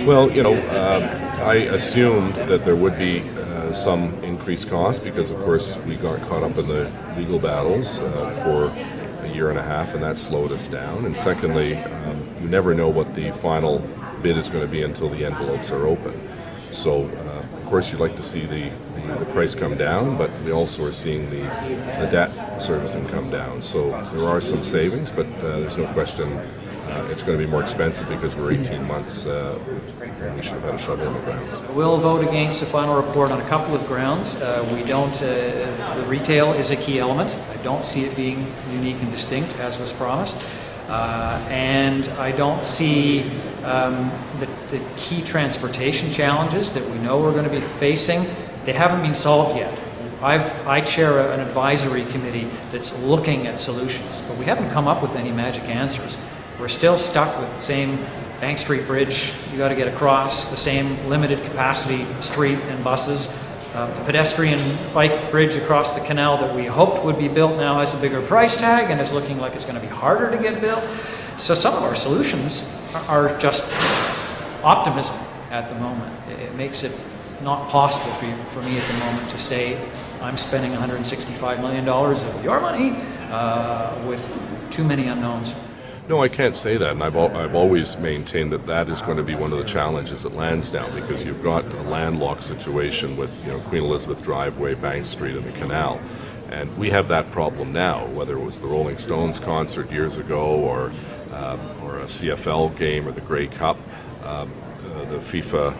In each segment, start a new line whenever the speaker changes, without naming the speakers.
Well, I assumed that there would be some increased cost because, of course, we got caught up in the legal battles for a year and a half, and that slowed us down. And secondly, you never know what the final bid is going to be until the envelopes are open. So, of course, you'd like to see the price come down, but we also are seeing the debt servicing come down. So there are some savings, but there's no question it's going to be more expensive because we're 18 months and we should have had a shovel in the ground.
We'll vote against the final report on a couple of grounds. The retail is a key element. I don't see it being unique and distinct as was promised. And I don't see the key transportation challenges that we know we're going to be facing. They haven't been solved yet. I chair an advisory committee that's looking at solutions, but we haven't come up with any magic answers. We're still stuck with the same Bank Street Bridge you got to get across, the same limited capacity street and buses. The pedestrian bike bridge across the canal that we hoped would be built now has a bigger price tag and is looking like it's going to be harder to get built. So some of our solutions are just optimism at the moment. It makes it not possible for me at the moment to say I'm spending $165 million of your money with too many unknowns.
No, I can't say that, and I've always maintained that is going to be one of the challenges at Lansdowne, because you've got a landlocked situation with Queen Elizabeth Driveway, Bank Street, and the canal, and we have that problem now. Whether it was the Rolling Stones concert years ago, or a CFL game, or the Grey Cup, the FIFA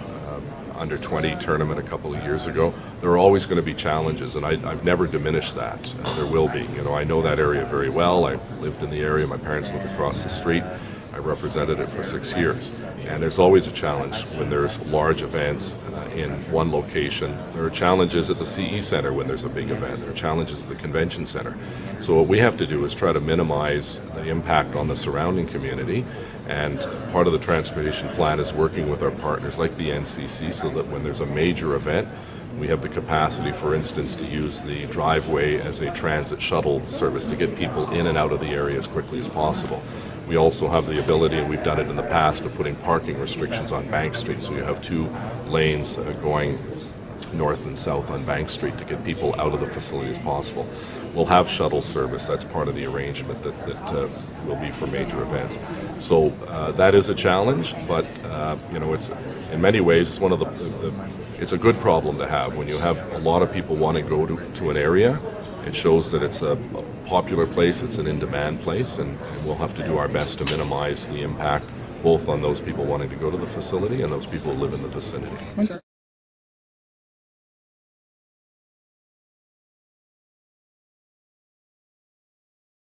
under 20 tournament a couple of years ago, there are always going to be challenges, and I've never diminished that. There will be. I know that area very well. I lived in the area. My parents lived across the street. I represented it for 6 years. And there's always a challenge when there's large events in one location. There are challenges at the CE Center when there's a big event. There are challenges at the Convention Center. So what we have to do is try to minimize the impact on the surrounding community. And part of the transportation plan is working with our partners like the NCC so that when there's a major event, we have the capacity, for instance, to use the driveway as a transit shuttle service to get people in and out of the area as quickly as possible. We also have the ability, and we've done it in the past, of putting parking restrictions on Bank Street, so you have 2 lanes going north and south on Bank Street to get people out of the facility as possible. We'll have shuttle service. That's part of the arrangement that will be for major events. So that is a challenge, but it's in many ways it's one of it's a good problem to have. When you have a lot of people want to go to an area, it shows that it's a popular place, it's an in-demand place, and we'll have to do our best to minimize the impact both on those people wanting to go to the facility and those people who live in the vicinity.